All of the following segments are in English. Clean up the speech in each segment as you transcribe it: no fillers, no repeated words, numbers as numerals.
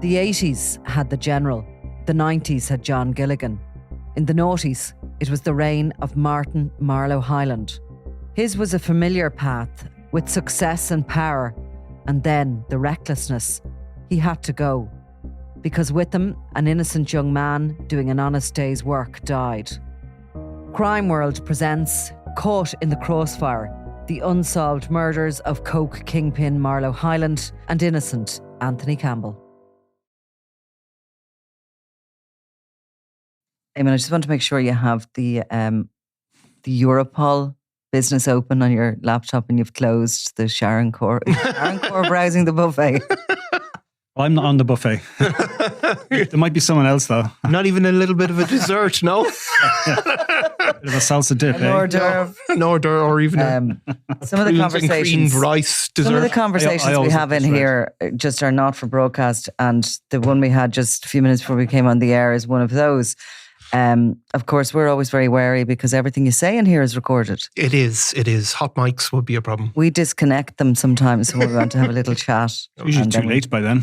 The 80s had the General. The 90s had John Gilligan. In the noughties, it was the reign of Martin Marlowe Hyland. His was a familiar path with success and power, and then the recklessness. He had to go, because with him, an innocent young man doing an honest day's work died. Crime World presents Caught in the Crossfire, the unsolved murders of coke kingpin Marlowe Hyland and innocent Anthony Campbell. Eamon, I just want to make sure you have the Europol business open on your laptop and you've closed the Sharon Core browsing the buffet. Well, I'm not on the buffet. There might be someone else though. Not even a little bit of a dessert, no? Bit of a salsa dip, An hors d'oeuvre. An order or even some of the conversations, creamed rice dessert. some of the conversations we have in here just are not for broadcast, and the one we had just a few minutes before we came on the air is one of those. Of course, we're always very wary because everything you say in here is recorded. It is. Hot mics would be a problem. We disconnect them sometimes when we want to have a little chat. It's usually too late by then.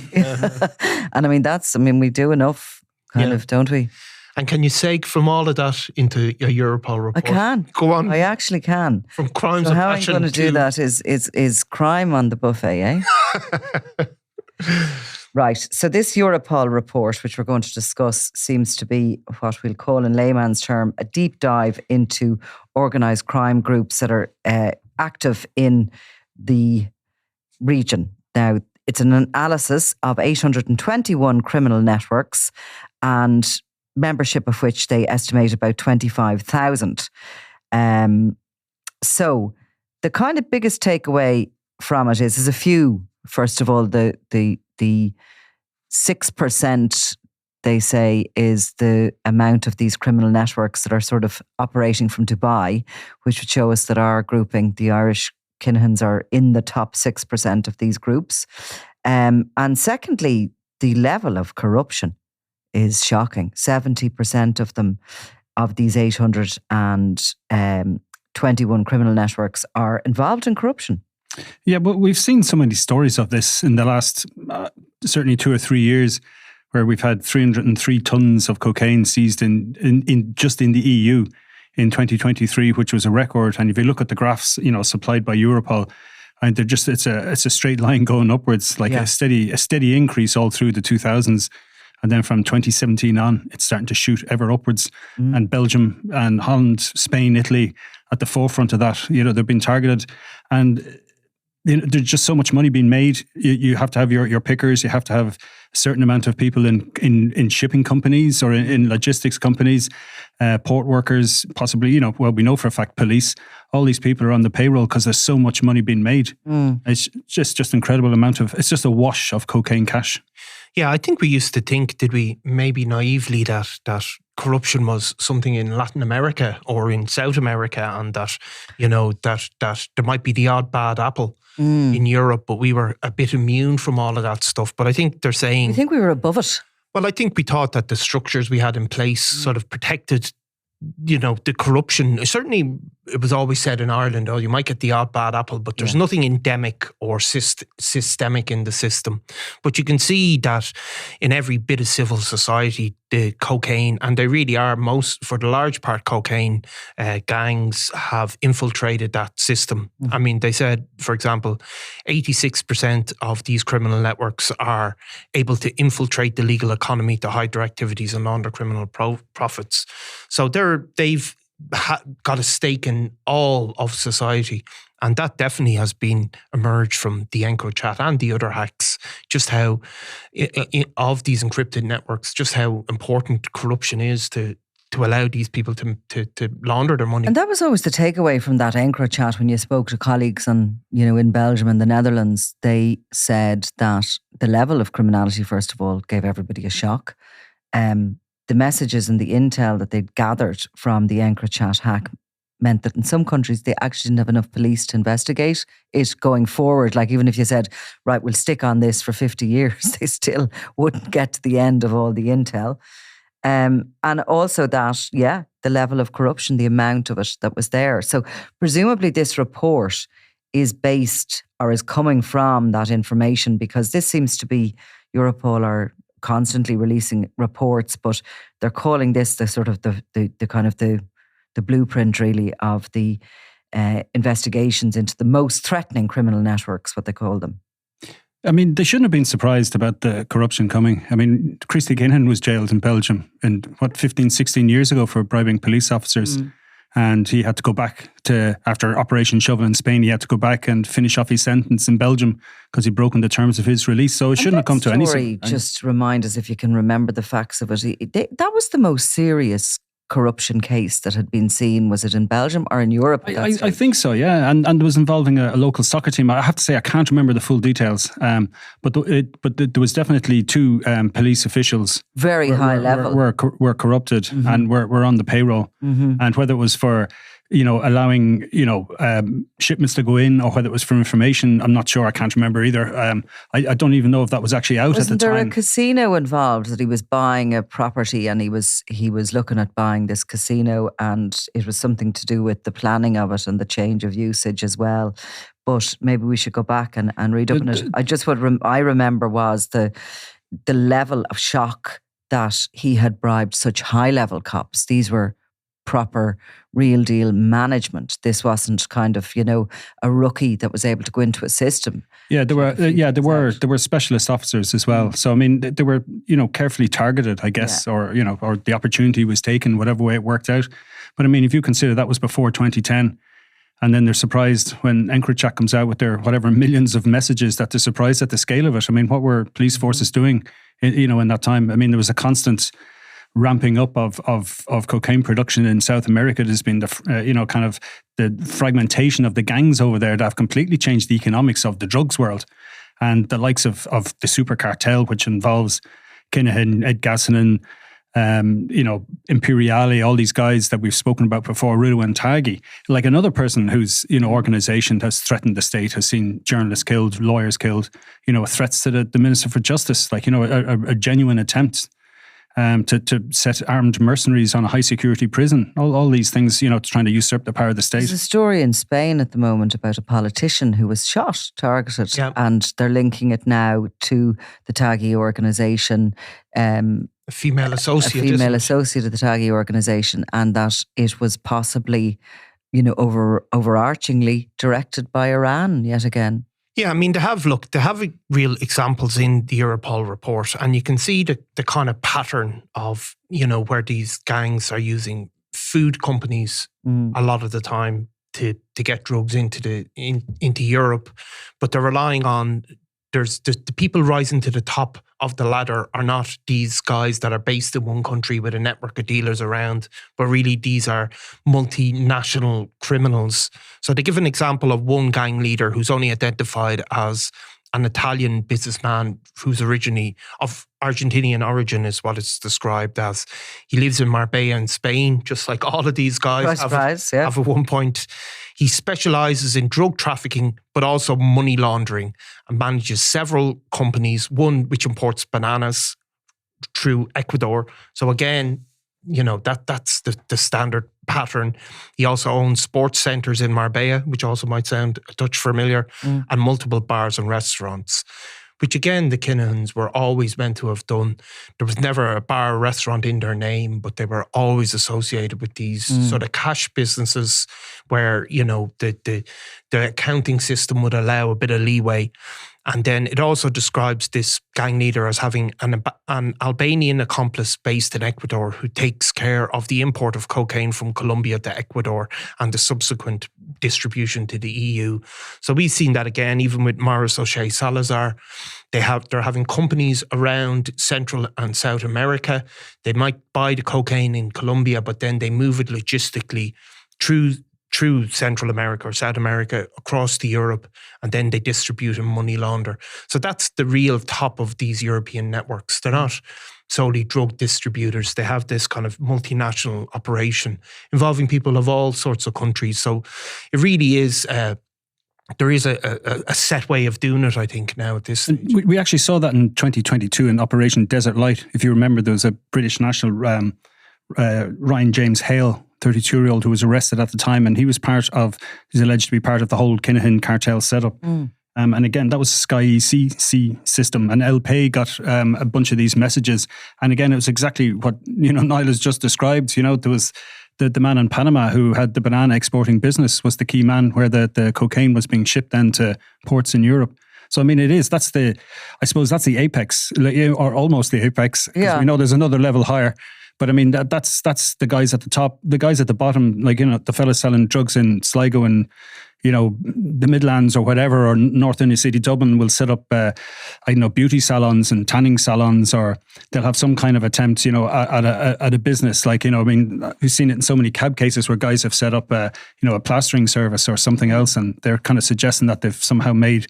And we do enough, kind of, don't we? And can you seg from all of that into a Europol report? I can. Go on. I actually can. From crimes So of how I'm passion going to do that is crime on the buffet, eh? Right. So this Europol report, which we're going to discuss, seems to be what we'll call in layman's term a deep dive into organised crime groups that are active in the region. Now, it's an analysis of 821 criminal networks and membership of which they estimate about 25,000. So the kind of biggest takeaway from it is a few. First of all, the 6%, they say, is the amount of these criminal networks that are sort of operating from Dubai, which would show us that our grouping, the Irish Kinahans, are in the top 6% of these groups. And secondly, the level of corruption is shocking. 70% of them, of these 821 criminal networks, are involved in corruption. Yeah, but we've seen so many stories of this in the last certainly 2 or 3 years, where we've had 303 tons of cocaine seized in just in the EU in 2023, which was a record. And if you look at the graphs, supplied by Europol, and they're just it's a straight line going upwards, like a steady increase all through the 2000s. And then from 2017 on, it's starting to shoot ever upwards. And Belgium and Holland, Spain, Italy at the forefront of that. They've been targeted. And there's just so much money being made. You have to have your pickers. You have to have a certain amount of people in shipping companies or in logistics companies, port workers, possibly, we know for a fact police. All these people are on the payroll because there's so much money being made. It's just incredible amount of, it's just a wash of cocaine cash. Yeah, I think we used to think, did we, maybe naively, that corruption was something in Latin America or in South America, and that, that there might be the odd bad apple in Europe, but we were a bit immune from all of that stuff. But I think they're saying... You think we were above it? Well, I think we thought that the structures we had in place sort of protected, the corruption. Certainly, it was always said in Ireland, you might get the odd bad apple, but there's nothing endemic or systemic in the system. But you can see that in every bit of civil society, the cocaine, and they really are for the large part, cocaine gangs have infiltrated that system. I mean, they said, for example, 86% of these criminal networks are able to infiltrate the legal economy to hide their activities and launder criminal profits. So they've got a stake in all of society. And that definitely has been emerged from the EncroChat and the other hacks, just how, of these encrypted networks, just how important corruption is to allow these people to launder their money. And that was always the takeaway from that EncroChat when you spoke to colleagues in Belgium and the Netherlands. They said that the level of criminality, first of all, gave everybody a shock. The messages and the intel that they'd gathered from the EncroChat hack meant that in some countries they actually didn't have enough police to investigate it going forward. Like even if you said, right, we'll stick on this for 50 years, they still wouldn't get to the end of all the intel. And also that, the level of corruption, the amount of it that was there. So presumably this report is based or is coming from that information, because this seems to be Europol constantly releasing reports, but they're calling this the sort of the kind of the blueprint really of the investigations into the most threatening criminal networks, what they call them. I mean, they shouldn't have been surprised about the corruption coming. I mean, Christy Kinahan was jailed in Belgium 15, 16 years ago for bribing police officers. And he had to go back after Operation Shovel in Spain, he had to go back and finish off his sentence in Belgium because he'd broken the terms of his release. So it shouldn't have come to anything. Just remind us, if you can remember the facts of it. That was the most serious corruption case that had been seen. Was it in Belgium or in Europe? I think so, yeah. And it was involving a local soccer team. I have to say, I can't remember the full details. But there was definitely 2 police officials. Very high level. Were corrupted and were on the payroll. And whether it was for, allowing, shipments to go in or whether it was for information, I'm not sure. I can't remember either. I don't even know if that was actually out at the time. Wasn't there a casino involved that he was buying a property and he was looking at buying this casino, and it was something to do with the planning of it and the change of usage as well. But maybe we should go back and read up on it. I remember was the level of shock that he had bribed such high-level cops. These were proper, real deal management. This wasn't kind of, a rookie that was able to go into a system. Yeah, there were specialist officers as well. So I mean, they were, carefully targeted, I guess, or the opportunity was taken, whatever way it worked out. But I mean, if you consider that was before 2010, and then they're surprised when EncroChat comes out with their whatever millions of messages, that they're surprised at the scale of it. I mean, what were police forces doing, in that time? I mean, there was a constant ramping up of cocaine production in South America. There's been the fragmentation of the gangs over there that have completely changed the economics of the drugs world, and the likes of the super cartel, which involves Kinahan, Ed Gassonen, Imperiale, all these guys that we've spoken about before, Rudu and Taghi. Like another person whose organisation has threatened the state, has seen journalists killed, lawyers killed, threats to the Minister for Justice, like a genuine attempt to set armed mercenaries on a high security prison. All these things, trying to usurp the power of the state. There's a story in Spain at the moment about a politician who was targeted, and they're linking it now to the Taghi organisation. A female associate of the Taghi organisation, and that it was possibly, overarchingly directed by Iran yet again. Yeah, I mean, they have real examples in the Europol report, and you can see the kind of pattern of, where these gangs are using food companies a lot of the time to get drugs into Europe, but they're relying on the people rising to the top of the ladder are not these guys that are based in one country with a network of dealers around, but really these are multinational criminals. So they give an example of one gang leader who's only identified as an Italian businessman who's originally of Argentinian origin, is what it's described as. He lives in Marbella in Spain, just like all of these guys have at one point. He specialises in drug trafficking, but also money laundering, and manages several companies, one which imports bananas through Ecuador. So again, that's the standard pattern. He also owns sports centres in Marbella, which also might sound a touch familiar, and multiple bars and restaurants, which again, the Kinahans were always meant to have done. There was never a bar or restaurant in their name, but they were always associated with these sort of cash businesses where, the accounting system would allow a bit of leeway. And then it also describes this gang leader as having an Albanian accomplice based in Ecuador who takes care of the import of cocaine from Colombia to Ecuador and the subsequent distribution to the EU. So we've seen that again, even with Maurice O'Shea Salazar. They're having companies around Central and South America. They might buy the cocaine in Colombia, but then they move it logistically through Central America or South America across to Europe, and then they distribute and money launder. So that's the real top of these European networks. They're not solely drug distributors. They have this kind of multinational operation involving people of all sorts of countries. So it really is, there is a set way of doing it, I think, now at this stage. We actually saw that in 2022 in Operation Desert Light. If you remember, there was a British national, Ryan James Hale, 32-year-old, who was arrested at the time, and he's alleged to be part of the whole Kinahan cartel setup. And again, that was Sky ECC system, and LPay got a bunch of these messages. And again, it was exactly what Niall has just described. There was the man in Panama who had the banana exporting business was the key man, where the cocaine was being shipped then to ports in Europe. So I mean, I suppose that's the apex, or almost the apex. Because we know there's another level higher. But I mean, that's the guys at the top. The guys at the bottom, like the fellas selling drugs in Sligo and the Midlands or whatever, or North Inner City Dublin, will set up, beauty salons and tanning salons, or they'll have some kind of attempt, at a business. Like, we've seen it in so many cab cases where guys have set up, a plastering service or something else, and they're kind of suggesting that they've somehow made,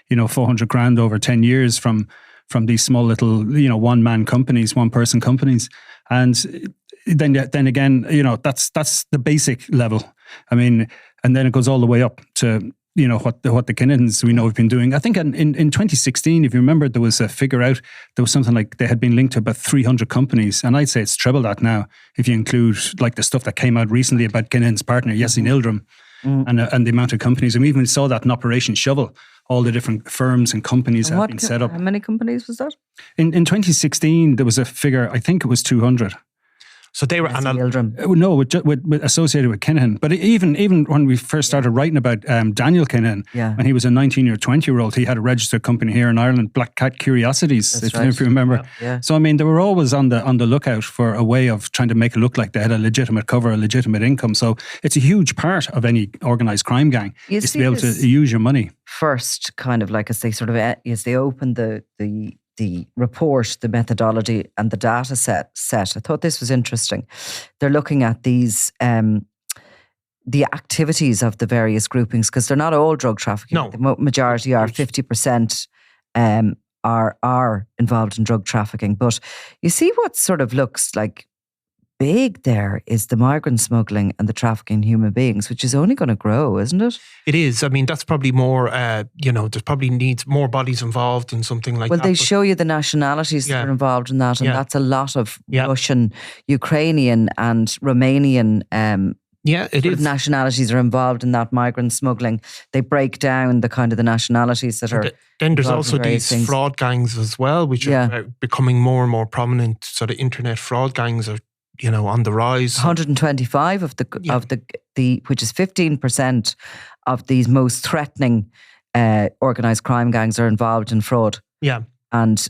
400 grand over 10 years from these small little, one-man companies, one-person companies. And then again, that's the basic level. I mean, and then it goes all the way up to, what the Kinnegans we know have been doing. I think in 2016, if you remember, there was a figure out, there was something like they had been linked to about 300 companies. And I'd say it's treble that now, if you include like the stuff that came out recently about Kinnegans' partner, Yessin Ildrum, and the amount of companies. And we even saw that in Operation Shovel, all the different firms and companies that have been set up. How many companies was that? In 2016, there was a figure, I think it was 200. So they were no, with associated with Kinahan. But even when we first started writing about Daniel Kinahan, when he was a 19 or 20-year-old, he had a registered company here in Ireland, Black Cat Curiosities, if you remember. Yeah. So I mean, they were always on the lookout for a way of trying to make it look like they had a legitimate cover, a legitimate income. So it's a huge part of any organised crime gang is to be able to use your money. First, kind of like as they open the report, the methodology and the data set. I thought this was interesting. They're looking at these, the activities of the various groupings, because they're not all drug trafficking. No. The majority are, 50% are involved in drug trafficking. But you see what sort of looks like big there is the migrant smuggling and the trafficking in human beings, which is only going to grow, isn't it? It is. I mean, that's probably more, there's probably needs more bodies involved in something like that. Well, they show you the nationalities that are involved in that, and that's a lot of Russian, Ukrainian and Romanian it is. nationalities are involved in that migrant smuggling. They break down the kind of the nationalities that are. Then there's also these fraud gangs as well, which are becoming more and more prominent. So the internet fraud gangs are, on the rise. 125 of the which is 15% of these most threatening organised crime gangs are involved in fraud. Yeah. And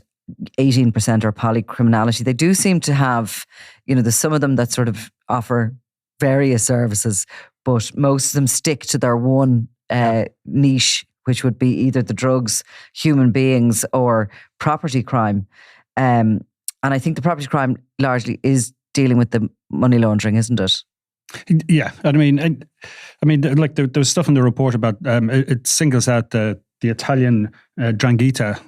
18% are polycriminality. They do seem to have, there's some of them that sort of offer various services, but most of them stick to their one niche, which would be either the drugs, human beings, or property crime. And I think the property crime largely is dealing with the money laundering, isn't it? Yeah, I mean, like there was stuff in the report about it singles out the Italian Drangheta.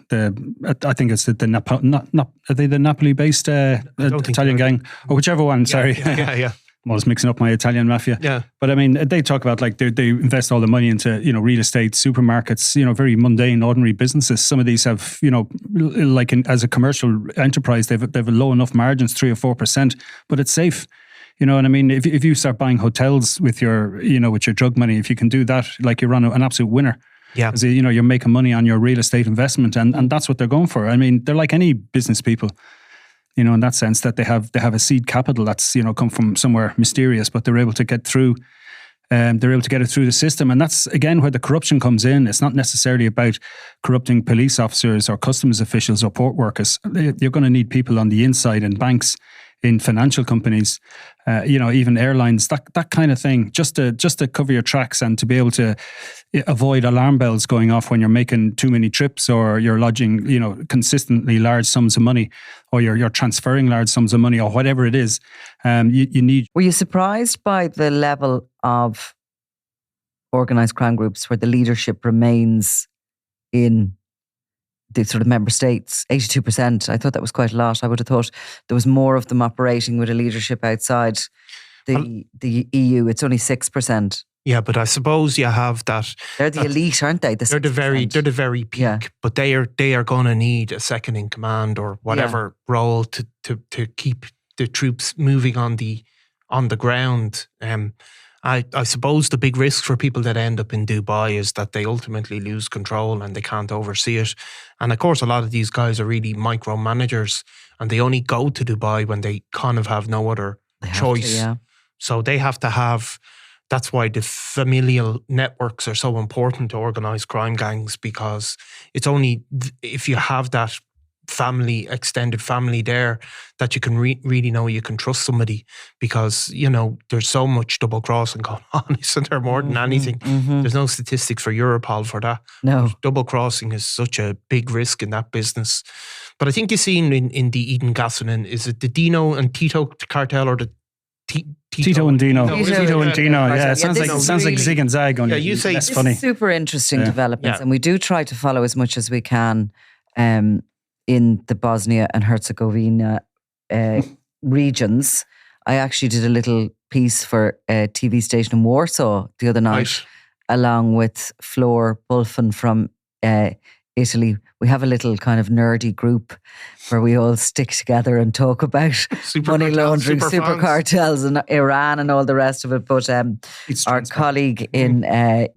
I think it's are they the Napoli-based Italian gang or whichever one? Sorry, yeah. I was mixing up my Italian mafia. Yeah, but I mean, they talk about like they invest all the money into real estate, supermarkets, very mundane, ordinary businesses. Some of these have as a commercial enterprise, they've a low enough margins, 3 or 4%, but it's safe. And I mean, if you start buying hotels with your drug money, if you can do that, like you're on an absolute winner. Yeah, because you're making money on your real estate investment, and that's what they're going for. I mean, they're like any business people. In that sense, that they have a seed capital that's come from somewhere mysterious, but they're able to get through. They're able to get it through the system, and that's again where the corruption comes in. It's not necessarily about corrupting police officers or customs officials or port workers. You're going to need people on the inside in banks, in financial companies, even airlines, that kind of thing, just to cover your tracks and to be able to avoid alarm bells going off when you're making too many trips or you're lodging, consistently large sums of money, or you're transferring large sums of money, or whatever it is. You need. Were you surprised by the level of organised crime groups where the leadership remains in the sort of member states? 82%. I thought that was quite a lot. I would have thought there was more of them operating with a leadership outside the EU. It's only 6%. Yeah, but I suppose you have that. They're the elite, aren't they? They're the very peak. Yeah. But they are going to need a second in command or whatever role to keep the troops moving on the ground. And I suppose the big risk for people that end up in Dubai is that they ultimately lose control and they can't oversee it. And of course, a lot of these guys are really micromanagers, and they only go to Dubai when they kind of have no other choice. So they have to have. That's why the familial networks are so important to organised crime gangs, because it's only if you have that family, extended family there, that you can really know you can trust somebody, because, you know, there's so much double crossing going on, isn't there, more than anything? There's no statistics for Europol for that. No. Double crossing is such a big risk in that business. But I think you've seen in the Eden Gasoline, is it the Dino and Tito cartel, or the Tito and Dino. Tito and Dino, yeah. It sounds really, like zig and zag. Only you say that's funny. Super interesting developments, and we do try to follow as much as we can in the Bosnia and Herzegovina regions. I actually did a little piece for a TV station in Warsaw the other night, along with Flor Bulfin from Italy. We have a little kind of nerdy group where we all stick together and talk about money laundering, super cartels and Iran and all the rest of it. But our colleague in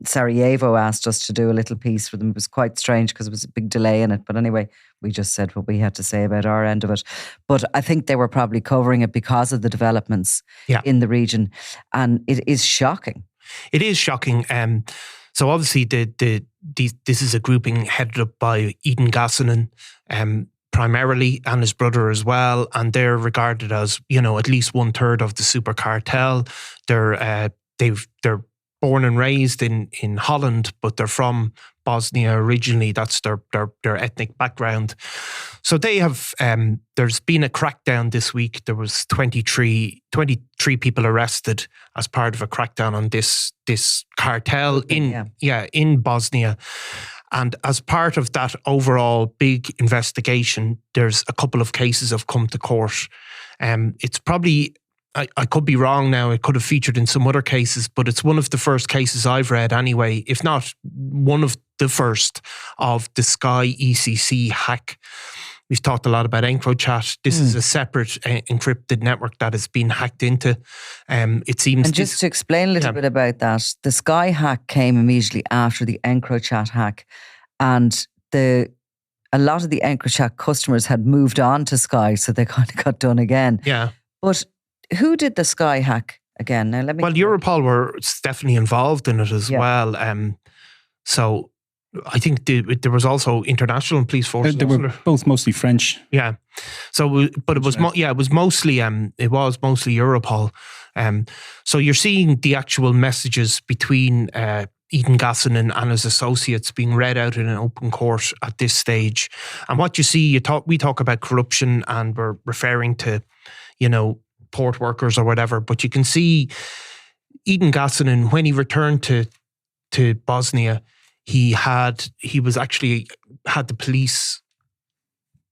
Sarajevo asked us to do a little piece for them. It was quite strange because there was a big delay in it. But anyway, we just said what we had to say about our end of it. But I think they were probably covering it because of the developments in the region. And it is shocking. It is shocking. So obviously this is a grouping headed up by Eden Gasonin primarily, and his brother as well, and they're regarded as, you know, at least 1/3 of the super cartel. They're born and raised in Holland, but they're from Bosnia originally. That's their ethnic background. So they have. There's been a crackdown this week. There was 23 people arrested as part of a crackdown on this cartel in Bosnia. And as part of that overall big investigation, there's a couple of cases have come to court. It's probably, I could be wrong now, it could have featured in some other cases, but it's one of the first cases I've read anyway, if not one of the first, of the Sky ECC hack. We've talked a lot about EncroChat. This is a separate encrypted network that has been hacked into. It seems. And just to explain a little bit about that, the Sky hack came immediately after the EncroChat hack, and a lot of the EncroChat customers had moved on to Sky, so they kind of got done again. Yeah. But who did the Sky hack again? Now, Europol were definitely involved in it as well. So I think there was also international police forces. They were both mostly French. Yeah. So, but it was it was mostly Europol. So you're seeing the actual messages between Eden Gasonin and his associates being read out in an open court at this stage. And what you see, we talk about corruption, and we're referring to, you know, port workers or whatever. But you can see Eden Gasonin, when he returned to Bosnia, he was actually had the police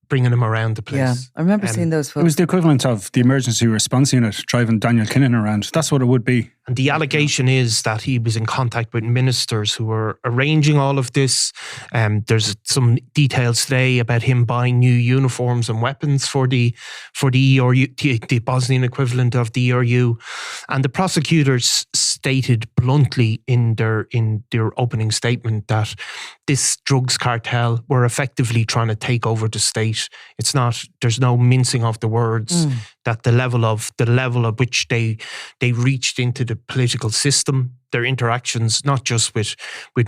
bringing him around the place. Yeah, I remember seeing those photos. It was the equivalent of the emergency response unit driving Daniel Kinnan around. That's what it would be. And the allegation is that he was in contact with ministers who were arranging all of this. There's some details today about him buying new uniforms and weapons for the ERU, the Bosnian equivalent of the ERU. And the prosecutors stated bluntly in their opening statement that this drugs cartel were effectively trying to take over the state. It's not. There's no mincing of the words. That the level of which they reached into the political system, their interactions, not just with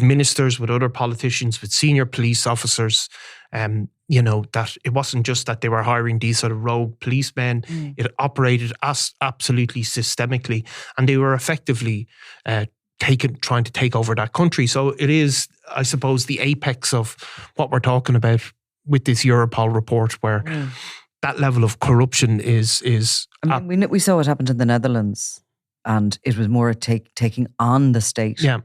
ministers, with other politicians, with senior police officers, you know, that it wasn't just that they were hiring these sort of rogue policemen. It operated absolutely systemically, and they were effectively trying to take over that country. So it is, I suppose, the apex of what we're talking about with this Europol report, where that level of corruption is. I mean, we saw what happened in the Netherlands, and it was more taking on the state. Yeah.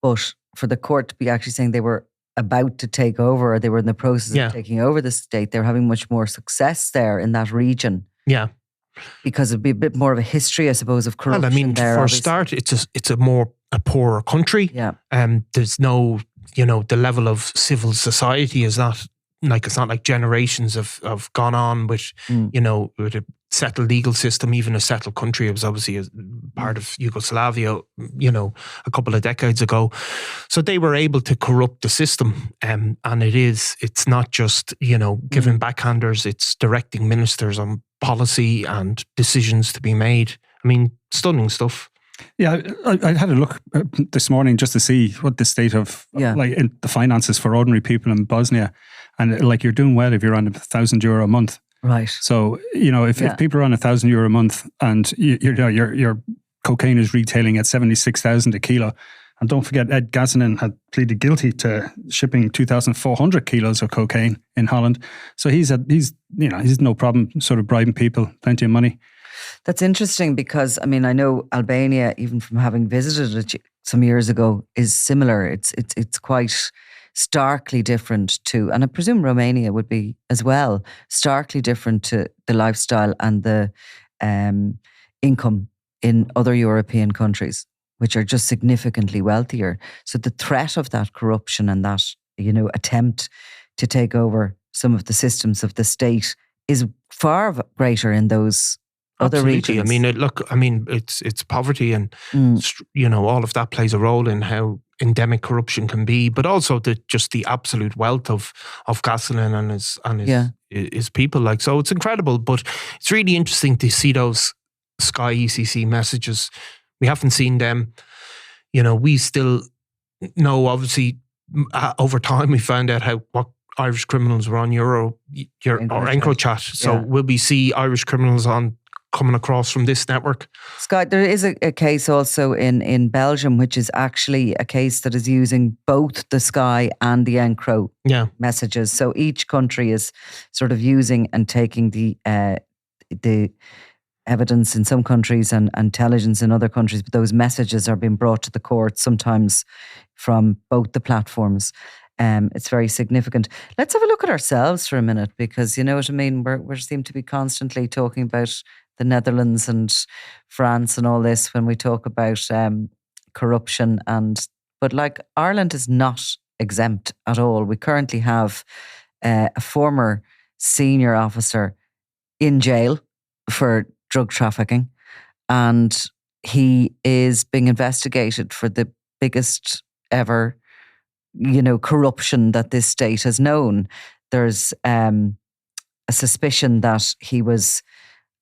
But for the court to be actually saying they were about to take over, or they were in the process of taking over the state, they're having much more success there in that region. Yeah. Because it'd be a bit more of a history, I suppose, of corruption. Well, I mean, there, for a start, it's a poorer country. Yeah. There's no, you know, the level of civil society is not like, it's not like generations have gone on with, you know, with settled legal system, even a settled country. It was obviously a part of Yugoslavia, a couple of decades ago. So they were able to corrupt the system. And it's not just, giving backhanders, it's directing ministers on policy and decisions to be made. I mean, stunning stuff. Yeah, I had a look this morning just to see what the state of in the finances for ordinary people in Bosnia, and you're doing well if you're on €1,000 a month. Right. So if people are on €1,000 a month and your cocaine is retailing at 76,000 a kilo, and don't forget Ed Gazanin had pleaded guilty to shipping 2,400 kilos of cocaine in Holland. So he's no problem sort of bribing people, plenty of money. That's interesting because, I mean, I know Albania, even from having visited it some years ago, is similar. It's quite starkly different to, and I presume Romania would be as well, starkly different to the lifestyle and the income in other European countries, which are just significantly wealthier. So the threat of that corruption and that, attempt to take over some of the systems of the state is far greater in those other regions. I mean, it's poverty and, all of that plays a role in how endemic corruption can be, but also the absolute wealth of Gasolin and his people. So it's incredible, but it's really interesting to see those Sky ECC messages. We haven't seen them. We still know, obviously, over time we found out what Irish criminals were on EncroChat. So will we see Irish criminals coming across from this network? Scott, there is a case also in Belgium, which is actually a case that is using both the Sky and the Encro messages. So each country is sort of using and taking the evidence in some countries and intelligence in other countries, but those messages are being brought to the court sometimes from both the platforms. It's very significant. Let's have a look at ourselves for a minute, because you know what I mean. We seem to be constantly talking about the Netherlands and France and all this when we talk about corruption, but Ireland is not exempt at all. We currently have a former senior officer in jail for drug trafficking, and he is being investigated for the biggest ever corruption that this state has known. There's a suspicion that he was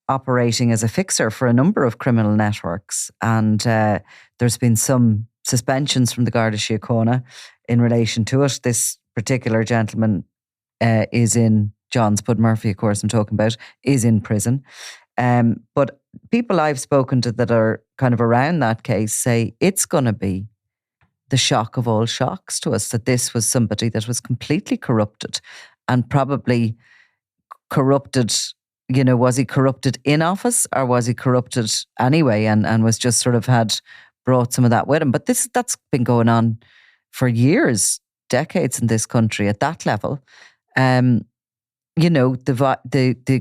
operating as a fixer for a number of criminal networks, and there's been some suspensions from the Garda Síochána in relation to it. This particular gentleman is in, John Spud Murphy, of course I'm talking about, is in prison. But people I've spoken to that are kind of around that case say it's going to be the shock of all shocks to us that this was somebody that was completely corrupted, and probably corrupted, was he corrupted in office or was he corrupted anyway and was just sort of brought some of that with him. But that's been going on for years, decades in this country at that level. The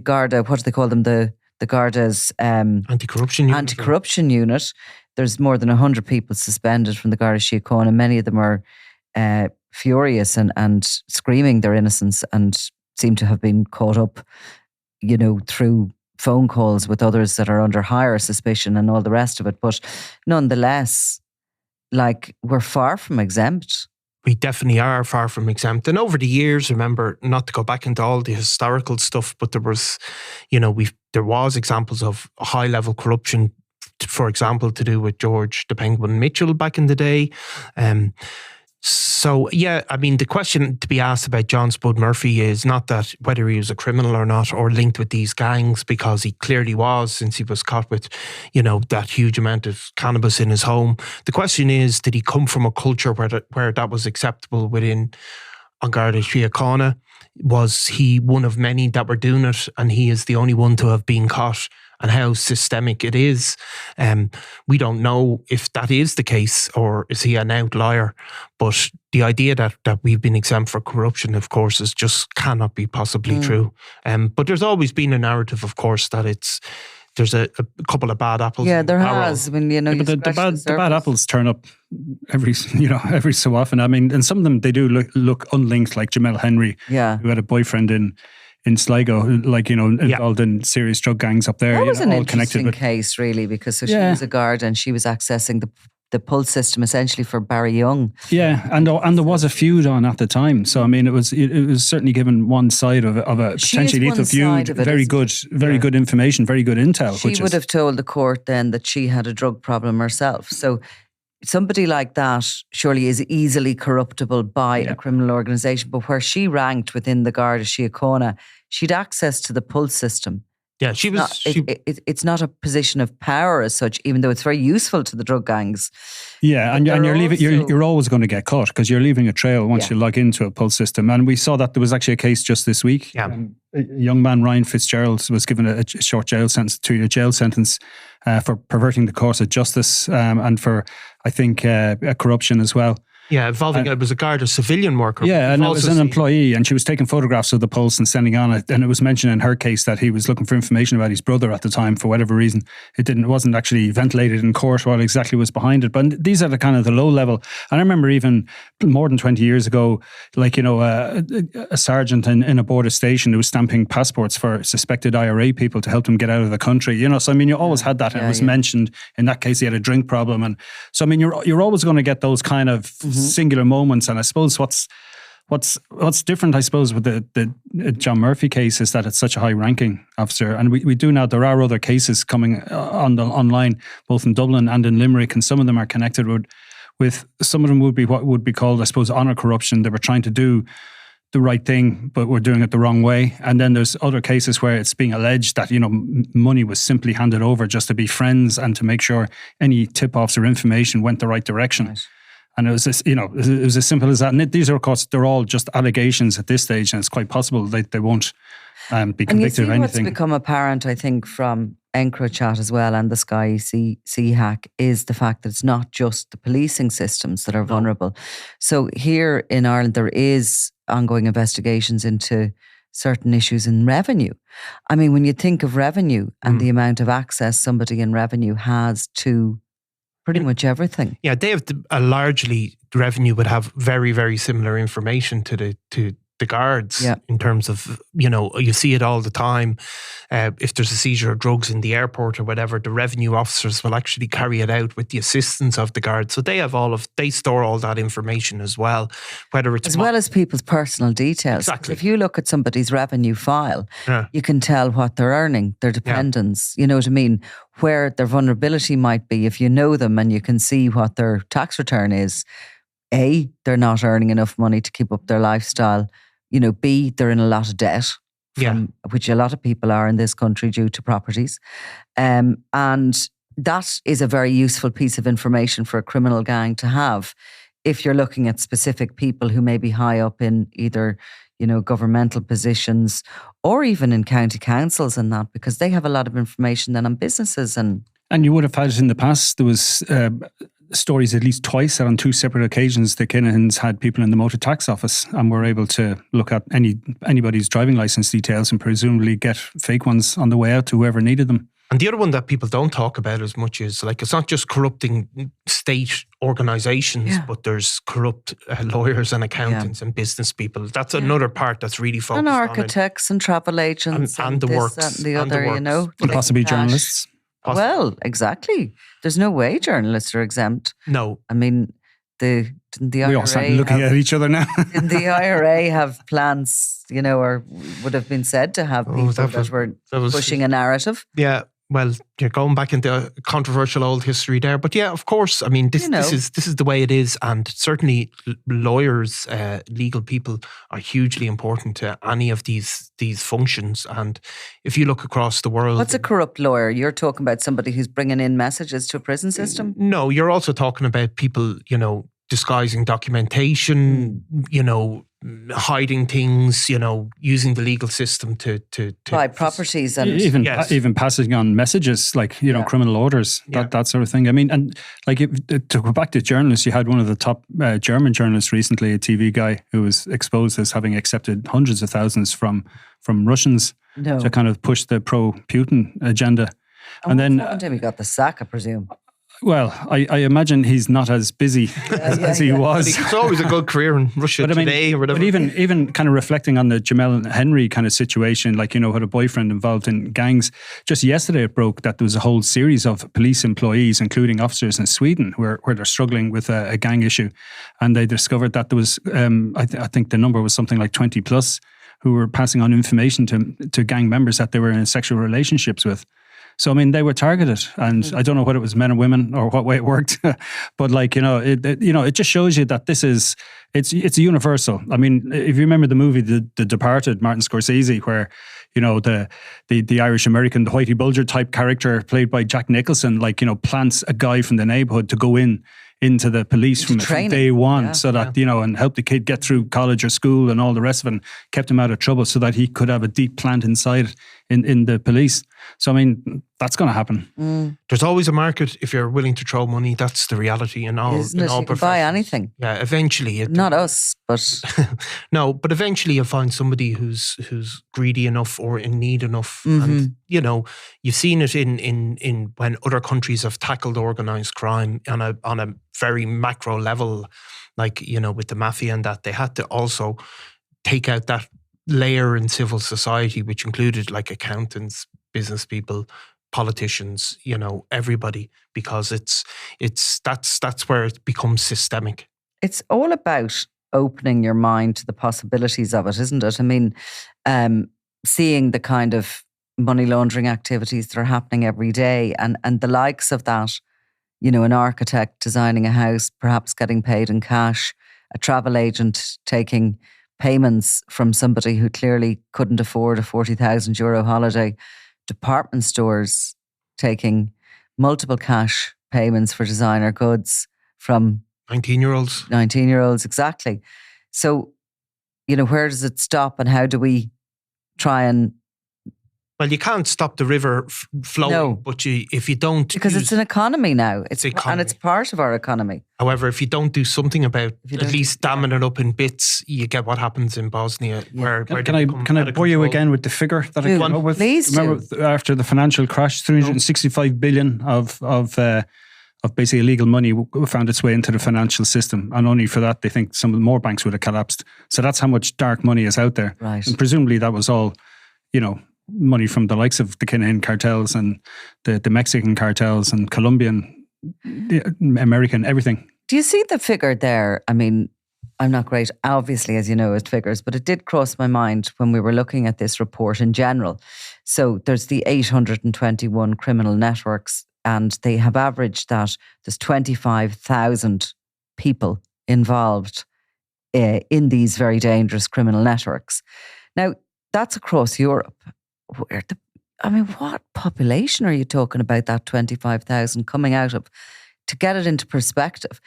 Garda, what do they call them? The Garda's anti-corruption unit. There's more than 100 people suspended from the Garda Síochána, and many of them are furious and screaming their innocence, and seem to have been caught up, through phone calls with others that are under higher suspicion and all the rest of it. But nonetheless, we're far from exempt. We definitely are far from exempt. And over the years, remember, not to go back into all the historical stuff, but there was, there was examples of high-level corruption, for example, to do with George the Penguin Mitchell back in the day. The question to be asked about John Spud Murphy is not that whether he was a criminal or not, or linked with these gangs, because he clearly was, since he was caught with, that huge amount of cannabis in his home. The question is, did he come from a culture where that was acceptable within Garda Síochána? Was he one of many that were doing it, and he is the only one to have been caught? And how systemic it is. We don't know if that is the case, or is he an outlier. But the idea that we've been exempt for corruption, of course, just cannot be possibly true. But there's always been a narrative, of course, that there's a couple of bad apples. Yeah, there has. But the bad apples turn up every so often. I mean, and some of them, they do look unlinked, like Jamel Henry, who had a boyfriend in Sligo, like, involved in serious drug gangs up there. That was an all interesting connected with case, really, because she was a guard and she was accessing the pulse system essentially for Barry Young. Yeah, and there was a feud on at the time. So I mean, it was certainly given one side of a potentially lethal feud. Very good information, very good intel. She would have told the court then that she had a drug problem herself. So somebody like that surely is easily corruptible by a criminal organisation. But where she ranked within the Garda Síochána, she'd access to the pulse system. Yeah, she was. It's not a position of power as such, even though it's very useful to the drug gangs. Yeah, and you're always going to get caught because you're leaving a trail once you log into a pulse system. And we saw that there was actually a case just this week. Yeah. A young man, Ryan Fitzgerald, was given a short jail sentence, 2-year jail sentence for perverting the course of justice and for, I think, corruption as well. Yeah, involving it was a Garda civilian worker. Yeah, and it was an employee, and she was taking photographs of the pulse and sending on it. And it was mentioned in her case that he was looking for information about his brother at the time for whatever reason. It wasn't actually ventilated in court what exactly was behind it. But these are the kind of the low level. And I remember even more than 20 years ago, like, a sergeant in a border station who was stamping passports for suspected IRA people to help them get out of the country. So I mean, you always had that, and it was mentioned. In that case, he had a drink problem, and so I mean, you're always going to get those kind of singular moments. And I suppose what's different, I suppose, with the John Murphy case is that it's such a high ranking officer, and we do now, there are other cases coming online, both in Dublin and in Limerick, and some of them are connected with some of them would be what would be called, I suppose, honour corruption. They were trying to do the right thing, but we're doing it the wrong way. And then there's other cases where it's being alleged that, money was simply handed over just to be friends and to make sure any tip-offs or information went the right direction. Right. And it was this, it was as simple as that. And these are, of course, they're all just allegations at this stage, and it's quite possible they won't be convicted of anything. What's become apparent, I think, from EncroChat as well and the Sky C hack is the fact that it's not just the policing systems that are vulnerable. So here in Ireland, there is ongoing investigations into certain issues in revenue. I mean, when you think of revenue and the amount of access somebody in revenue has to pretty much everything. Yeah, they have largely revenue would have very, very similar information to the guards in terms of, you see it all the time. If there's a seizure of drugs in the airport or whatever, the revenue officers will actually carry it out with the assistance of the guards. So they have they store all that information as well, whether it's... As well as people's personal details. Exactly. If you look at somebody's revenue file, you can tell what they're earning, their dependents, you know what I mean, where their vulnerability might be. If you know them and you can see what their tax return is, A, they're not earning enough money to keep up their lifestyle. B, they're in a lot of debt, which a lot of people are in this country due to properties. And that is a very useful piece of information for a criminal gang to have if you're looking at specific people who may be high up in either, governmental positions or even in county councils and that, because they have a lot of information then on businesses. And you would have had it in the past. There was... stories at least twice on 2 separate occasions the Kinahans had people in the motor tax office and were able to look at anybody's driving license details and presumably get fake ones on the way out to whoever needed them. And the other one that people don't talk about as much is, like, it's not just corrupting state organisations, but there's corrupt lawyers and accountants and business people. That's another part that's really focused on. And architects and travel agents and the works. And the other, And possibly journalists. Well, exactly. There's no way journalists are exempt. No. I mean, the IRA... We all start looking at each other now. Didn't the IRA have plans, or would have been said to have people that were pushing a narrative? Yeah. Well, you're going back into controversial old history there, but yeah, of course. I mean, this is the way it is, and certainly lawyers, legal people are hugely important to any of these functions. And if you look across the world, what's a corrupt lawyer? You're talking about somebody who's bringing in messages to a prison system? No, you're also talking about people, disguising documentation, hiding things, using the legal system to buy properties and even passing on messages like criminal orders, that sort of thing. I mean, and like to go back to journalists, you had one of the top German journalists recently, a TV guy who was exposed as having accepted hundreds of thousands from Russians to kind of push the pro-Putin agenda. And then he got the sack, I presume. Well, I imagine he's not as busy as he was. It's always a good career in Russia today or whatever. But even kind of reflecting on the Jamel Henry kind of situation, like, you know, had a boyfriend involved in gangs. Just yesterday it broke that there was a whole series of police employees, including officers in Sweden, where they're struggling with a gang issue. And they discovered that there was, I think the number was something like 20 plus, who were passing on information to gang members that they were in sexual relationships with. So, I mean, they were targeted, and I don't know whether it was men or women or what way it worked, but like, you know, it just shows you that it's universal. I mean, if you remember the movie The Departed, Martin Scorsese, where, you know, the Irish American, the Whitey Bulger type character played by Jack Nicholson, like, you know, plants a guy from the neighborhood to go into the police from day one, so that, you know, and help the kid get through college or school and all the rest of it, and kept him out of trouble so that he could have a deep plant inside in the police. So, I mean, that's going to happen. There's always a market if you're willing to throw money. That's the reality in all Isn't it? in all You can professions. buy anything. Yeah, eventually. Not us, but No, but eventually you'll find somebody who's greedy enough or in need enough. And, you know, you've seen it in when other countries have tackled organised crime on a very macro level, like, you know, with the mafia and that, they had to also take out that layer in civil society, which included like accountants, business people, politicians, you know, everybody, because that's where it becomes systemic. it's all about opening your mind to the possibilities of it, isn't it? I mean, seeing the kind of money laundering activities that are happening every day, and the likes of that, you know, an architect designing a house, perhaps getting paid in cash, a travel agent taking payments from somebody who clearly couldn't afford a €40,000 holiday, department stores taking multiple cash payments for designer goods from 19-year-olds. 19-year-olds, exactly. So, you know, where does it stop, and how do we try and... Well, you can't stop the river flowing, No. but if you don't... Because it's an economy now. It's And it's part of our economy. However, if you don't do something about you at don't- least damming it up in bits, you get what happens in Bosnia. Where Can they I become out of bore you control. again with the figure that I Do. came up with? Please do. Remember after the financial crash, 365 billion of basically illegal money found its way into the financial system, and only for that they think some more banks would have collapsed. So that's how much dark money is out there. Right. And presumably that was all, you know, money from the likes of the Canadian cartels and the Mexican cartels and Colombian, the American, everything. Do you see the figure there? I mean, I'm not great, obviously, as you know, at figures, but it did cross my mind when we were looking at this report in general. So there's the 821 criminal networks, and they have averaged that there's 25,000 people involved in these very dangerous criminal networks. Now, that's across Europe. What population are you talking about, that 25,000 coming out of? To get it into perspective,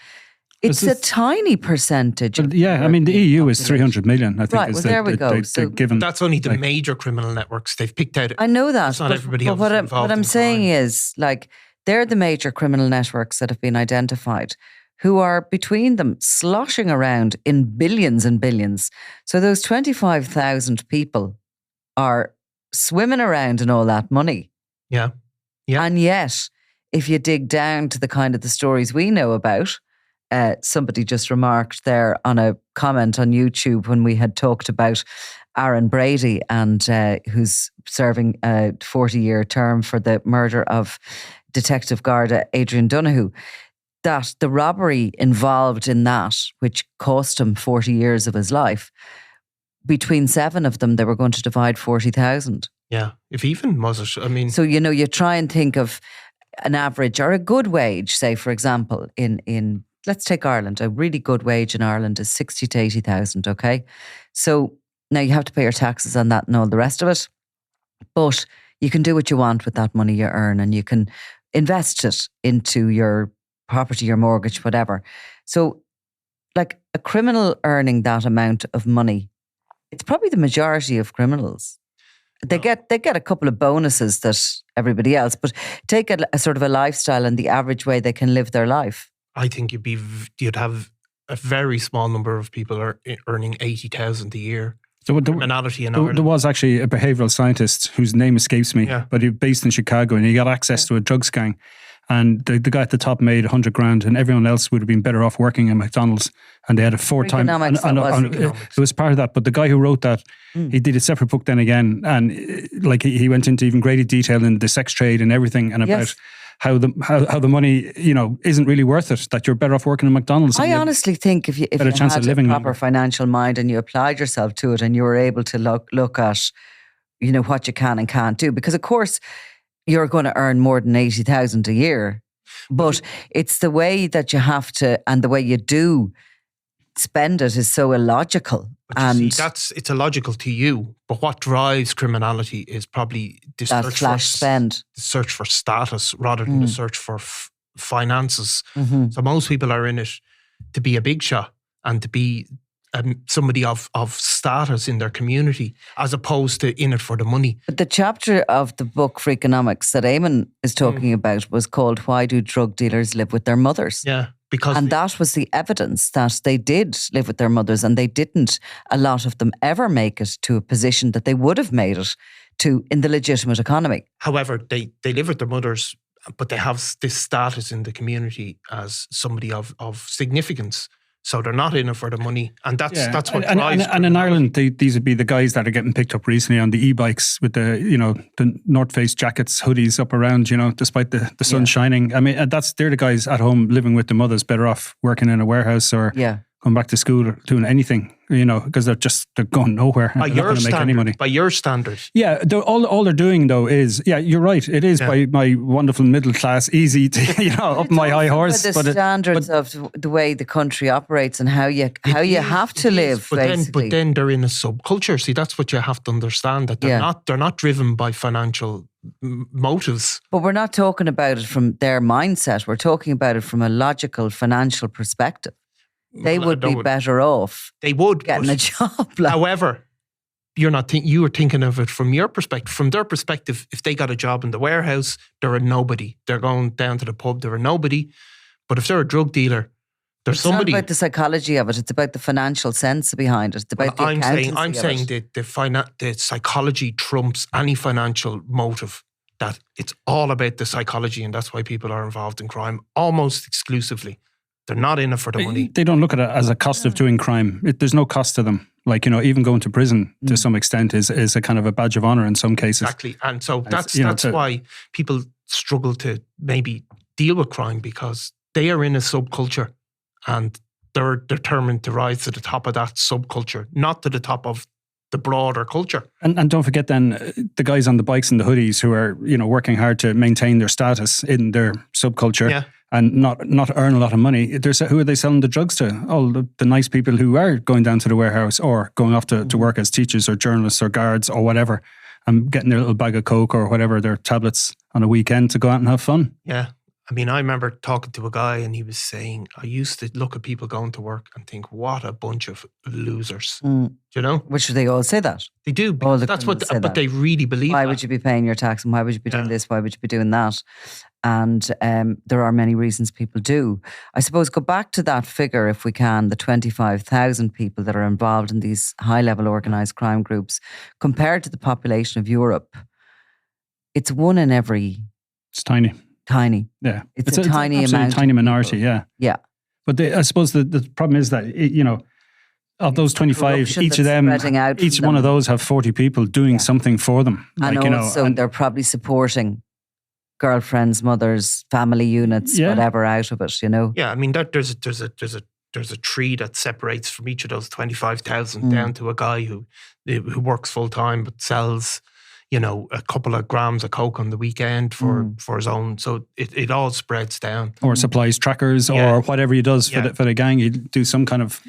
it's a tiny percentage. But yeah, I mean, the EU is 300 million, I think. Right, is well, there we go. So given, That's only the major criminal networks. They've picked out... I know that. It's not but, everybody but else what, involved what I'm in saying crime. is, like, they're the major criminal networks that have been identified, who are between them sloshing around in billions and billions. So those 25,000 people are swimming around in all that money. Yeah. Yeah. And yet, if you dig down to the kind of the stories we know about, somebody just remarked there on a comment on YouTube when we had talked about Aaron Brady, and who's serving a 40-year term for the murder of Detective Garda Adrian Donoghue, that the robbery involved in that, which cost him 40 years of his life, between 7 of them, they were going to divide 40,000. Yeah. If even, was it? I mean... So, you know, you try and think of an average or a good wage, say, for example, in let's take Ireland. A really good wage in Ireland is 60 to 80,000, okay? So now you have to pay your taxes on that and all the rest of it. But you can do what you want with that money you earn, and you can invest it into your property, your mortgage, whatever. So, like, a criminal earning that amount of money, it's probably the majority of criminals. They get a couple of bonuses that everybody else, but take a sort of a lifestyle and the average way they can live their life. I think you'd have a very small number of people earning 80,000 a year. So Criminality in Ireland. there was actually a behavioural scientist whose name escapes me, Yeah. but he's based in Chicago, and he got access to a drugs gang. and the guy at the top made 100 grand, and everyone else would have been better off working in McDonald's, and they had a 4-time. It was part of that, but the guy who wrote that, he did a separate book then again, and like he went into even greater detail in the sex trade and everything, and about how the money, you know, isn't really worth it, that you're better off working in McDonald's. I honestly think if you had a proper financial mind and you applied yourself to it and you were able to look at, you know, what you can and can't do, because of course you're going to earn more than 80,000 a year, but it's the way that you have to, and the way you do spend it is so illogical. And it's illogical to you, but what drives criminality is probably the search for status rather than the search for finances. So most people are in it to be a big shot and to be somebody of status in their community, as opposed to in it for the money. But the chapter of the book Freakonomics that Eamon is talking about was called "Why Do Drug Dealers Live with Their Mothers?" Yeah. That was the evidence that they did live with their mothers, and they didn't, a lot of them, ever make it to a position that they would have made it to in the legitimate economy. However, they live with their mothers, but they have this status in the community as somebody of significance. So they're not in it for the money, and that's what drives. And in Ireland, these would be the guys that are getting picked up recently on the e-bikes with the North Face jackets, hoodies up around, you know, despite the sun shining. I mean, they're the guys at home living with the mothers, better off working in a warehouse or going back to school or doing anything, you know, because they're going nowhere. By your standard, make any money. By your standards. Yeah, all they're doing though is, you're right. It is by my wonderful middle class, easy to, you know, up my high horse. The standards of the way the country operates and how you have to live. But then they're in a subculture. See, that's what you have to understand, that they're not driven by financial motives. But we're not talking about it from their mindset. We're talking about it from a logical financial perspective. They would be better off. They would getting a job. However, you were thinking of it from your perspective. From their perspective, if they got a job in the warehouse, they're a nobody. They're going down to the pub, they're a nobody. But if they're a drug dealer, there's somebody. It's not about the psychology of it. It's about the financial sense behind it. It's about the accountancy I'm saying that the psychology trumps any financial motive. That it's all about the psychology, and that's why people are involved in crime almost exclusively. They're not in it for the money. They don't look at it as a cost of doing crime. There's no cost to them. Like, you know, even going to prison to some extent is a kind of a badge of honor in some cases. Exactly. And so that's why people struggle to maybe deal with crime, because they are in a subculture and they're determined to rise to the top of that subculture, not to the top of the broader culture. And don't forget then the guys on the bikes and the hoodies who are, you know, working hard to maintain their status in their subculture. Yeah. And not earn a lot of money. Who are they selling the drugs to? All the nice people who are going down to the warehouse or going off to work as teachers or journalists or guards or whatever, and getting their little bag of Coke or whatever, their tablets on a weekend to go out and have fun. Yeah. I mean, I remember talking to a guy and he was saying, I used to look at people going to work and think, what a bunch of losers. Do you know? Which they all say that. They do. That's what, but they really believe Why would you be paying your tax, and why would you be doing this? Why would you be doing that? And there are many reasons people do. I suppose go back to that figure, if we can, the 25,000 people that are involved in these high-level organised crime groups, compared to the population of Europe. It's one in every... It's tiny. Tiny. Yeah. It's a tiny amount. Tiny minority, yeah. Yeah. But I suppose the problem is that, you know, of those 25, each of them, each one of those have 40 people doing something for them. And like, also they're probably supporting girlfriends, mothers, family units, whatever out of it, you know? Yeah, I mean, there's a tree that separates from each of those 25,000 down to a guy who works full time but sells, you know, a couple of grams of Coke on the weekend for his own. So it all spreads down. Or supplies trackers or whatever he does for the gang. He'd do some kind of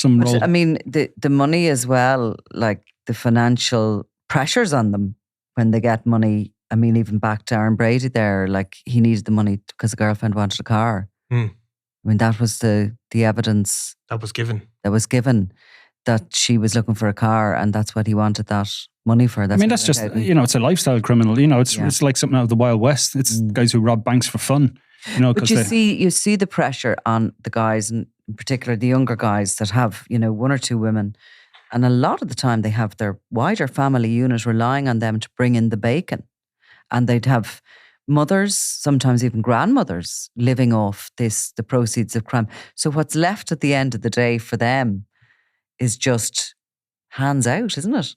role. I mean, the money as well, like the financial pressures on them when they get money. I mean, even back to Aaron Brady there, like he needed the money because a girlfriend wanted a car. I mean, that was the evidence that was given. That she was looking for a car, and that's what he wanted that money for. That's just, you know, it's a lifestyle criminal. You know, it's like something out of the Wild West. It's guys who rob banks for fun. You know, but you see the pressure on the guys, and in particular the younger guys that have, you know, one or two women, and a lot of the time they have their wider family unit relying on them to bring in the bacon. And they'd have mothers, sometimes even grandmothers, living off the proceeds of crime. So what's left at the end of the day for them is just hands out, isn't it?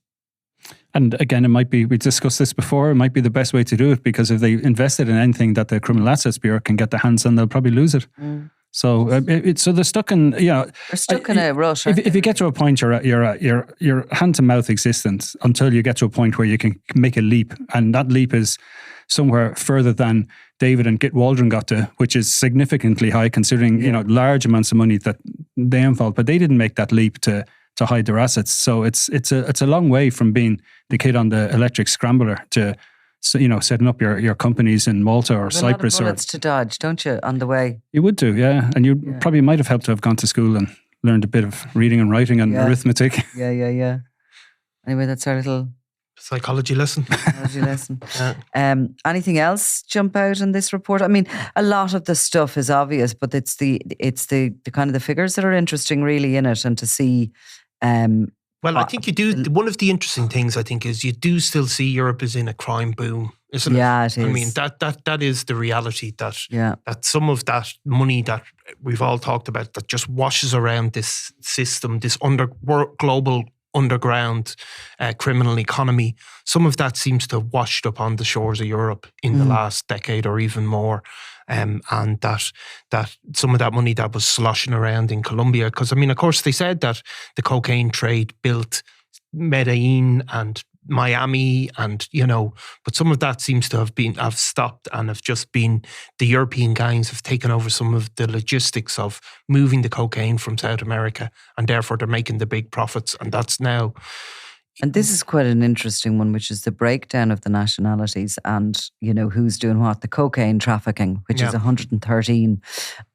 And again, it might be, we discussed this before, it might be the best way to do it, because if they invested in anything that the Criminal Assets Bureau can get their hands on, they'll probably lose it. So so they're stuck in, they're stuck in a rush. If you get to a point, you're hand to mouth existence until you get to a point where you can make a leap, and that leap is somewhere further than David and Git Waldron got to, which is significantly high considering large amounts of money that they involved. But they didn't make that leap to hide their assets. So it's a long way from being the kid on the electric scrambler to setting up your companies in Malta or Cyprus. A lot of bullets to dodge, don't you, on the way? You would do, yeah. And you probably might have helped to have gone to school and learned a bit of reading and writing and arithmetic. Yeah. Anyway, that's our little psychology lesson. Anything else jump out in this report? I mean, a lot of the stuff is obvious, but it's the kind of the figures that are interesting, really, in it, and to see. Well, I think you do. One of the interesting things, I think, is you do still see Europe is in a crime boom, isn't it? Yeah, it is. I mean, that is the reality that some of that money that we've all talked about that just washes around this system, this global underground criminal economy, some of that seems to have washed up on the shores of Europe in the last decade or even more. And that some of that money that was sloshing around in Colombia, because I mean, of course, they said that the cocaine trade built Medellin and Miami, and but some of that seems to have stopped and have just been the European gangs have taken over some of the logistics of moving the cocaine from South America, and therefore they're making the big profits, and that's now. And this is quite an interesting one, which is the breakdown of the nationalities and, who's doing what. The cocaine trafficking, which is 113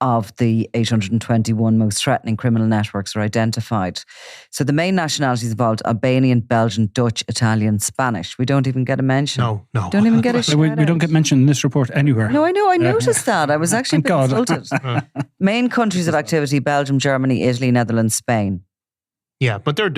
of the 821 most threatening criminal networks are identified. So the main nationalities involved: Albanian, Belgian, Dutch, Italian, Spanish. We don't even get a mention. No. Don't even get a shout we don't get mentioned in this report anywhere. No, I know. I noticed that. I was actually a bit insulted. Main countries of activity: Belgium, Germany, Italy, Netherlands, Spain. Yeah, but they're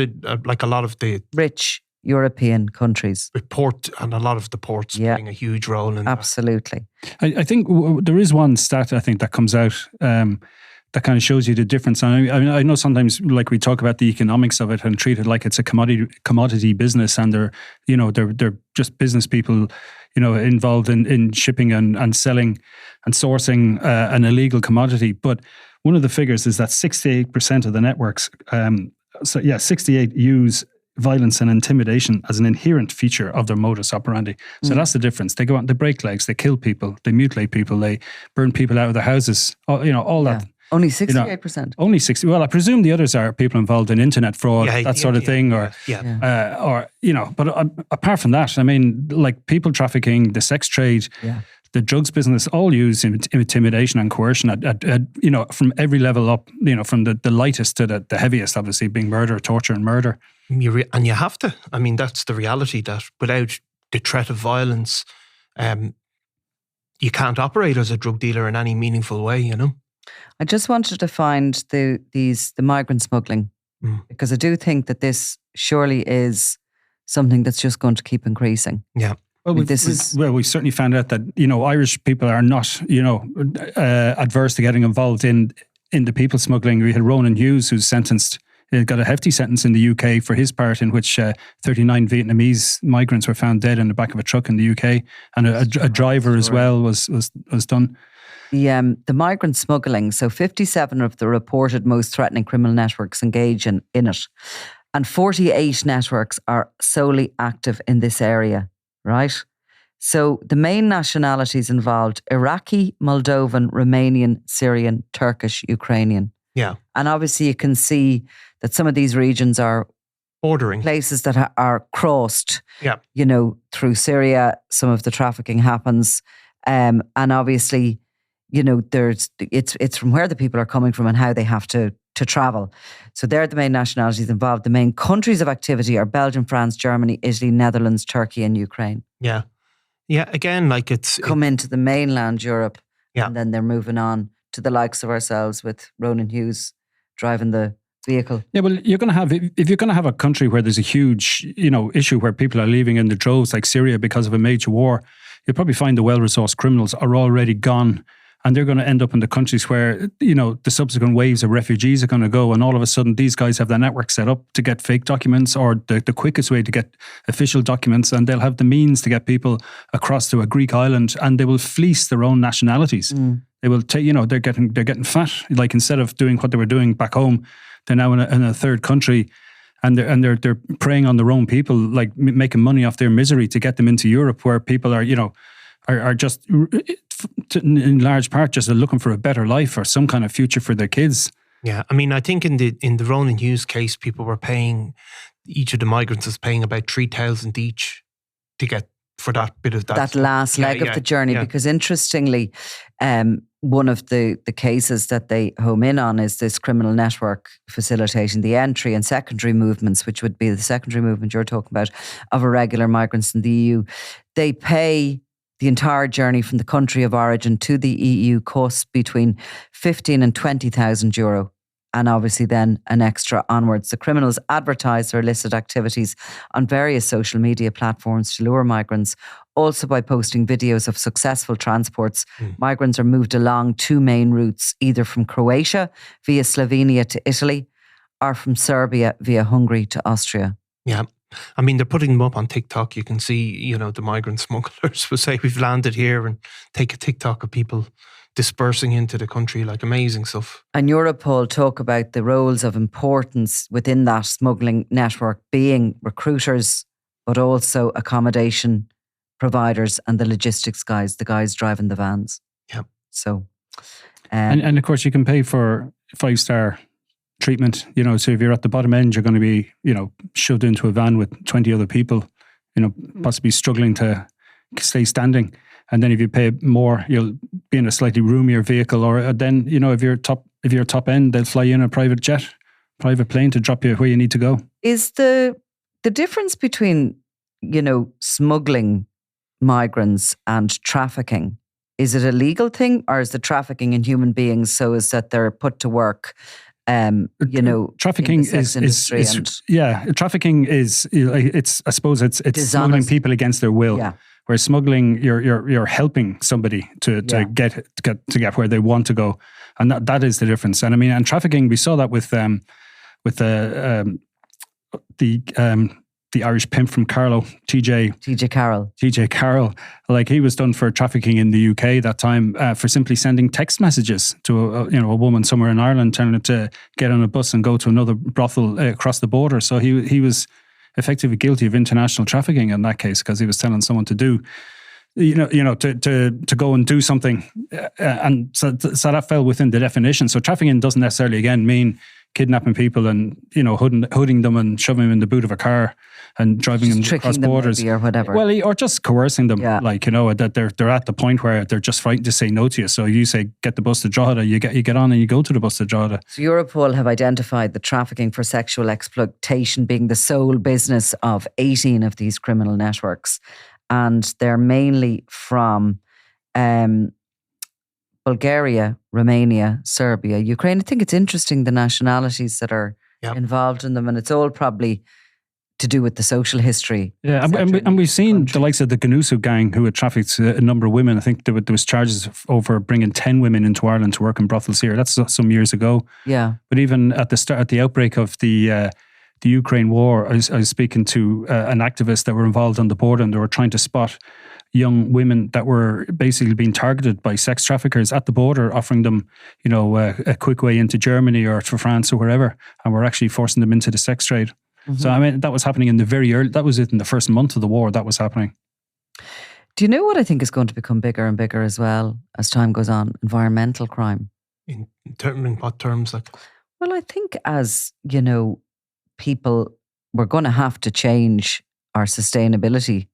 like a lot of the rich European countries. Port and a lot of the ports playing a huge role in absolutely. I think there is one stat I think that comes out that kind of shows you the difference. And I know sometimes, like, we talk about the economics of it and treat it like it's a commodity business, and they're just business people, involved in shipping and selling and sourcing an illegal commodity. But one of the figures is that 68% of the networks. 68 use violence and intimidation as an inherent feature of their modus operandi. So that's the difference. They go out and they break legs, they kill people, they mutilate people, they burn people out of their houses, all that. Only 68%? Only 60. Well, I presume the others are people involved in internet fraud, that sort of thing. Or apart from that, I mean, like people trafficking, the sex trade, the drugs business, all use intimidation and coercion at from every level up, from the lightest to the heaviest, obviously, being murder, torture and murder. And you have to. I mean, that's the reality, that without the threat of violence, you can't operate as a drug dealer in any meaningful way, I just wanted to find the migrant smuggling, because I do think that this surely is something that's just going to keep increasing. Yeah. Well, we certainly found out that, Irish people are not, adverse to getting involved in the people smuggling. We had Ronan Hughes, who's got a hefty sentence in the UK for his part, in which 39 Vietnamese migrants were found dead in the back of a truck in the UK, and a driver as well was done. The migrant smuggling, so 57 of the reported most threatening criminal networks engage in it, and 48 networks are solely active in this area. Right? So the main nationalities involved: Iraqi, Moldovan, Romanian, Syrian, Turkish, Ukrainian. Yeah. And obviously you can see that some of these regions are bordering places that are crossed, through Syria. Some of the trafficking happens. And obviously, it's from where the people are coming from and how they have to travel. So they're the main nationalities involved. The main countries of activity are Belgium, France, Germany, Italy, Netherlands, Turkey and Ukraine. Yeah. Yeah, again, like come into the mainland Europe, and then they're moving on to the likes of ourselves with Ronan Hughes driving the vehicle. Yeah, well, if you're going to have a country where there's a huge, issue where people are leaving in the droves, like Syria, because of a major war, you'll probably find the well-resourced criminals are already gone, and they're going to end up in the countries where, the subsequent waves of refugees are going to go, and all of a sudden these guys have their network set up to get fake documents, or the quickest way to get official documents, and they'll have the means to get people across to a Greek island, and they will fleece their own nationalities. They will take, they're getting fat. Like, instead of doing what they were doing back home, they're now in a third country, and they're preying on their own people, like making money off their misery to get them into Europe, where people are just, in large part, just looking for a better life or some kind of future for their kids. Yeah, I mean, I think in the Ronan Hughes case, people were paying, each of the migrants was paying about 3,000 each to get for that bit of that last leg of the journey. Because interestingly, one of the cases that they home in on is this criminal network facilitating the entry and secondary movements, which would be the secondary movement you're talking about, of irregular migrants in the EU. They pay the entire journey from the country of origin to the EU costs between 15 and 20,000 euro. And obviously then an extra onwards. The criminals advertise their illicit activities on various social media platforms to lure migrants, also by posting videos of successful transports. Migrants are moved along two main routes, either from Croatia via Slovenia to Italy, or from Serbia via Hungary to Austria. Yeah. I mean, they're putting them up on TikTok. You can see, the migrant smugglers will say, we've landed here, and take a TikTok of people dispersing into the country, like amazing stuff. And Europol talk about the roles of importance within that smuggling network being recruiters, but also accommodation providers and the logistics guys, the guys driving the vans. Yeah. So, and of course you can pay for 5-star treatment, so if you're at the bottom end, you're going to be, shoved into a van with 20 other people, possibly struggling to stay standing. And then if you pay more, you'll be in a slightly roomier vehicle, or then, if you're top end, they'll fly you in a private plane to drop you where you need to go. Is the difference between, smuggling migrants and trafficking, is it a legal thing, or is the trafficking in human beings so is that they're put to work? Trafficking trafficking is I suppose it's smuggling people against their will. Yeah. Whereas smuggling, you're helping somebody to get where they want to go, and that is the difference. And I mean, and trafficking, we saw that with the Irish pimp from Carlow, TJ Carroll. Like, he was done for trafficking in the UK that time for simply sending text messages to a woman somewhere in Ireland, telling her to get on a bus and go to another brothel across the border. So he was effectively guilty of international trafficking in that case, because he was telling someone to do, to go and do something, and so that fell within the definition. So trafficking doesn't necessarily again mean kidnapping people and hooding them and shoving them in the boot of a car and driving them across borders or whatever. Well, or just coercing them, that they're at the point where they're just frightened to say no to you. So you say, get the bus to Drogheda, you get on and you go to the bus to Drogheda. So Europol have identified the trafficking for sexual exploitation being the sole business of 18 of these criminal networks, and they're mainly from Bulgaria, Romania, Serbia, Ukraine. I think it's interesting the nationalities that are involved in them, and it's all probably to do with the social history. Yeah, and we've seen the likes of the Ganusu gang who had trafficked a number of women. I think there was charges over bringing 10 women into Ireland to work in brothels here. That's some years ago. Yeah. But even at the outbreak of the Ukraine war, I was speaking to an activist that were involved on the border, and they were trying to spot young women that were basically being targeted by sex traffickers at the border, offering them, a quick way into Germany or to France or wherever, and were actually forcing them into the sex trade. Mm-hmm. So, I mean, that was happening in the very early, that was in the first month of the war, that was happening. Do you know what I think is going to become bigger and bigger as well as time goes on? Environmental crime. In what terms? Like? Well, I think as, people, we're going to have to change our sustainability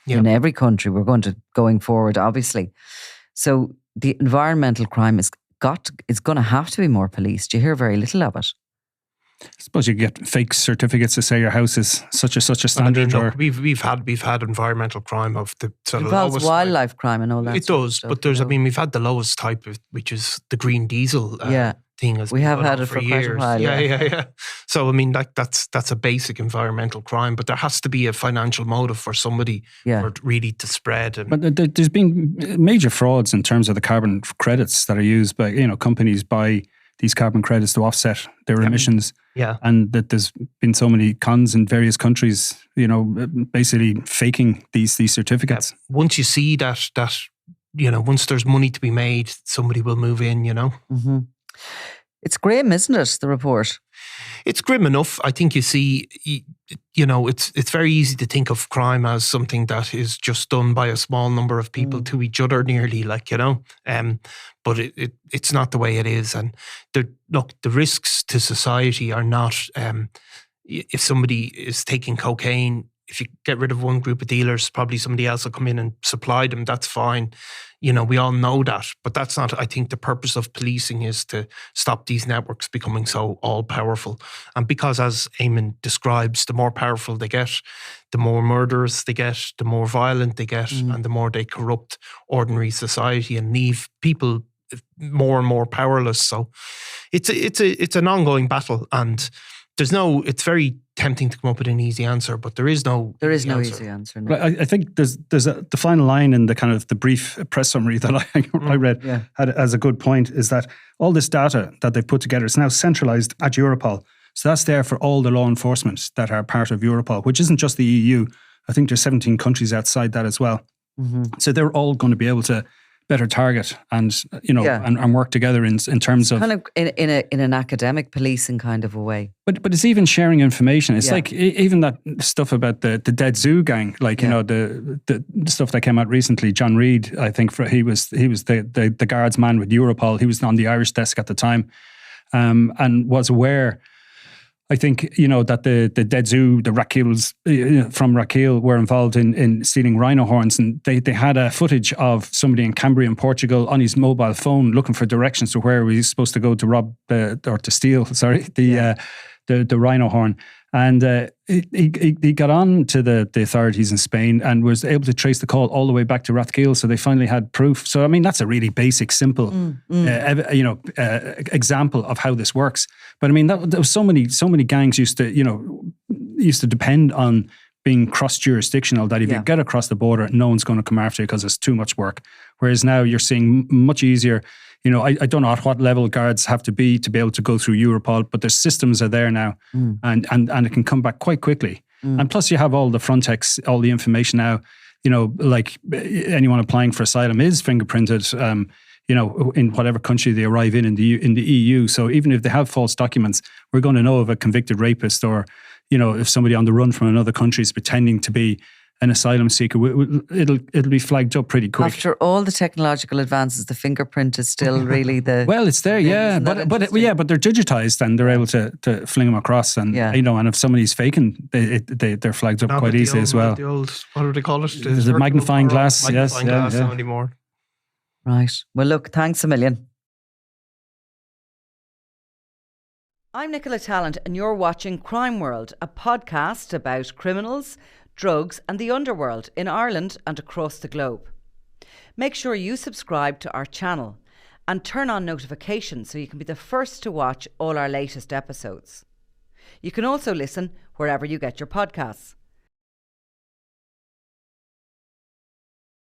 in every country. We're going forward, obviously. So the environmental crime is going to have to be more policed. You hear very little of it. I suppose you get fake certificates to say your house is such a standard. Well, I mean, look, we've had environmental crime of the sort of involves lowest wildlife crime and all that. It does, but there's we've had the lowest type of, which is the green diesel thing has We been have going had on it for quite a years. while, Yeah. So I mean, that's a basic environmental crime, but there has to be a financial motive for somebody for it really to spread. And But there's been major frauds in terms of the carbon credits that are used by, companies buy these carbon credits to offset their emissions. Yeah. And that there's been so many cons in various countries, basically faking these certificates. Once you see that once there's money to be made, somebody will move in. Mm-hmm. It's grim, isn't it? The report. It's grim enough. I think you see, it's very easy to think of crime as something that is just done by a small number of people to each other, nearly, but it's not the way it is. And the risks to society are not. If somebody is taking cocaine, if you get rid of one group of dealers, probably somebody else will come in and supply them. That's fine. We all know that. But that's not, I think the purpose of policing is to stop these networks becoming so all-powerful. And because, as Eamon describes, the more powerful they get, the more murderous they get, the more violent they get, and the more they corrupt ordinary society and leave people more and more powerless. So it's an ongoing battle, and it's very tempting to come up with an easy answer, but there is no easy answer. No. I think there's the final line in the kind of the brief press summary that I read had as a good point, is that all this data that they've put together is now centralized at Europol. So that's there for all the law enforcement that are part of Europol, which isn't just the EU. I think there's 17 countries outside that as well. Mm-hmm. So they're all going to be able to better target and and work together in terms of kind of in an academic policing kind of a way. But it's even sharing information. It's like even that stuff about the Dead Zoo gang, the stuff that came out recently. John Reid, I think he was the guards man with Europol. He was on the Irish desk at the time, and was aware. I think, that the Dead Zoo, the Raquels from Raquel were involved in stealing rhino horns, and they had a footage of somebody in Cambria in Portugal on his mobile phone looking for directions to where he was supposed to go to rob or to steal, the rhino horn. And he got on to the authorities in Spain and was able to trace the call all the way back to Rathkeil. So they finally had proof. So, I mean, that's a really basic, simple, example of how this works. But I mean, there was so many gangs used to depend on being cross-jurisdictional, that if you get across the border, no one's going to come after you because it's too much work. Whereas now you're seeing much easier. I don't know at what level guards have to be able to go through Europol, but their systems are there now, and it can come back quite quickly. And plus you have all the Frontex, all the information now, like anyone applying for asylum is fingerprinted, in whatever country they arrive in the EU. So even if they have false documents, we're going to know of a convicted rapist, or, if somebody on the run from another country is pretending to be an asylum seeker, it'll be flagged up pretty quick. After all the technological advances, the fingerprint is still really the... Well, it's there, but they're digitized and they're able to fling them across, and and if somebody's faking, they're flagged up quite easily as well. The old, what do they call it? The magnifying glass, magnifying glass anymore. Right. Well, look, thanks a million. I'm Nicola Tallant, and you're watching Crime World, a podcast about criminals, drugs and the underworld in Ireland and across the globe. Make sure you subscribe to our channel and turn on notifications so you can be the first to watch all our latest episodes. You can also listen wherever you get your podcasts.